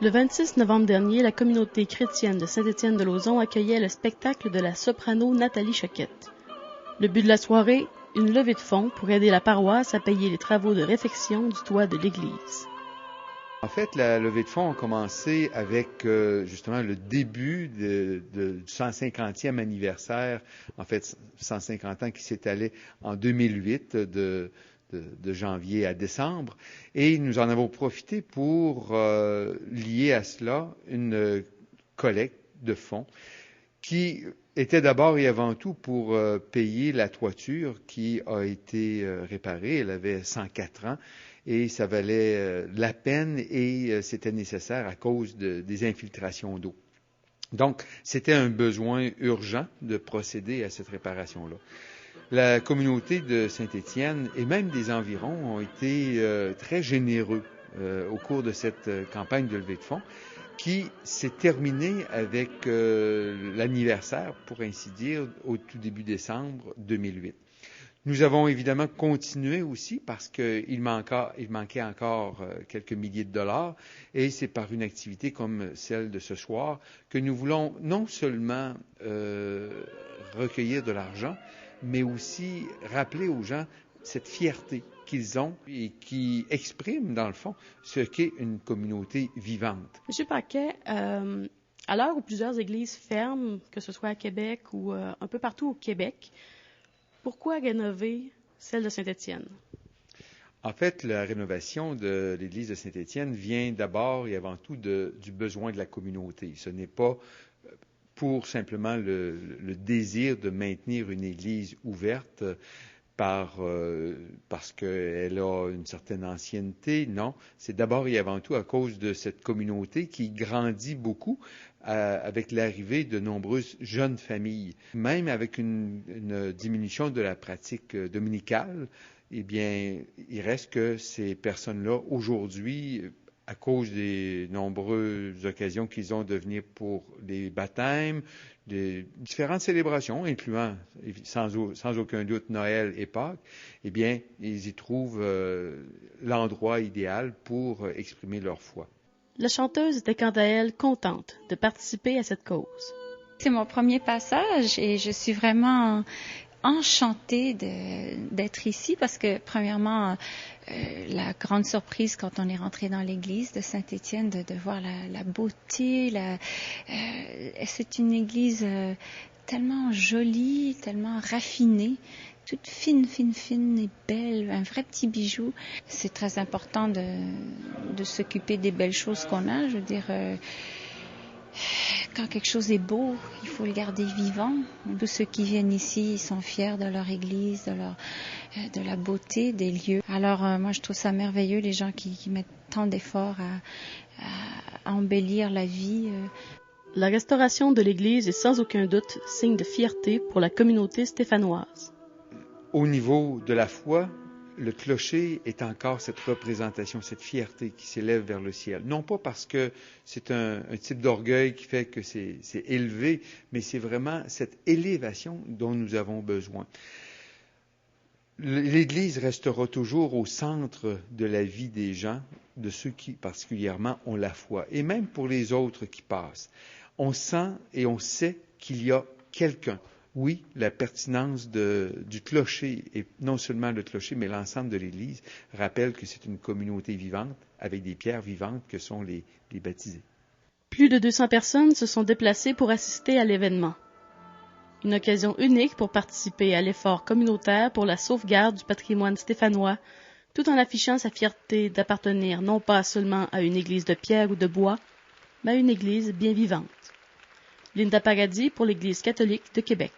Le 26 novembre dernier, la communauté chrétienne de Saint-Étienne-de-Lauzon accueillait le spectacle de la soprano Nathalie Choquette. Le but de la soirée, une levée de fonds pour aider la paroisse à payer les travaux de réfection du toit de l'église. En fait, la levée de fonds a commencé avec justement le début du 150e anniversaire, en fait 150 ans qui s'étalait en 2008 de janvier à décembre, et nous en avons profité pour lier à cela une collecte de fonds qui était d'abord et avant tout pour payer la toiture qui a été réparée. Elle avait 104 ans et ça valait la peine et c'était nécessaire à cause des infiltrations d'eau. Donc, c'était un besoin urgent de procéder à cette réparation-là. La communauté de Saint-Étienne et même des environs ont été très généreux au cours de cette campagne de levée de fonds qui s'est terminée avec l'anniversaire, pour ainsi dire, au tout début décembre 2008. Nous avons évidemment continué aussi parce qu'il manquait encore quelques milliers de dollars et c'est par une activité comme celle de ce soir que nous voulons non seulement recueillir de l'argent, mais aussi rappeler aux gens cette fierté qu'ils ont et qui expriment, dans le fond, ce qu'est une communauté vivante. Monsieur Paquet, à l'heure où plusieurs églises ferment, que ce soit à Québec ou un peu partout au Québec, pourquoi rénover celle de Saint-Étienne? En fait, la rénovation de l'église de Saint-Étienne vient d'abord et avant tout du besoin de la communauté. Ce n'est pas pour simplement le désir de maintenir une église ouverte parce qu'elle a une certaine ancienneté. Non, c'est d'abord et avant tout à cause de cette communauté qui grandit beaucoup avec l'arrivée de nombreuses jeunes familles. Même avec une diminution de la pratique dominicale, eh bien, il reste que ces personnes-là, aujourd'hui, à cause des nombreuses occasions qu'ils ont de venir pour les baptêmes, des différentes célébrations, incluant sans aucun doute Noël et Pâques, eh bien, ils y trouvent l'endroit idéal pour exprimer leur foi. La chanteuse était quant à elle contente de participer à cette cause. C'est mon premier passage et je suis vraiment enchantée d'être ici parce que, premièrement, la grande surprise quand on est rentré dans l'église de Saint-Étienne, de voir la beauté, c'est une église tellement jolie, tellement raffinée, toute fine et belle, un vrai petit bijou. C'est très important de s'occuper des belles choses qu'on a, je veux dire... Quand quelque chose est beau, il faut le garder vivant. Tous ceux qui viennent ici, ils sont fiers de leur église, de la beauté des lieux. Alors, moi, je trouve ça merveilleux, les gens qui mettent tant d'efforts à embellir la vie. La restauration de l'église est sans aucun doute signe de fierté pour la communauté stéphanoise. Au niveau de la foi, le clocher est encore cette représentation, cette fierté qui s'élève vers le ciel. Non pas parce que c'est un type d'orgueil qui fait que c'est élevé, mais c'est vraiment cette élévation dont nous avons besoin. L'Église restera toujours au centre de la vie des gens, de ceux qui particulièrement ont la foi, et même pour les autres qui passent. On sent et on sait qu'il y a quelqu'un. Oui, la pertinence du clocher, et non seulement le clocher, mais l'ensemble de l'Église, rappelle que c'est une communauté vivante, avec des pierres vivantes que sont les baptisés. Plus de 200 personnes se sont déplacées pour assister à l'événement. Une occasion unique pour participer à l'effort communautaire pour la sauvegarde du patrimoine stéphanois, tout en affichant sa fierté d'appartenir non pas seulement à une église de pierre ou de bois, mais à une église bien vivante. Linda Paradis pour l'Église catholique de Québec.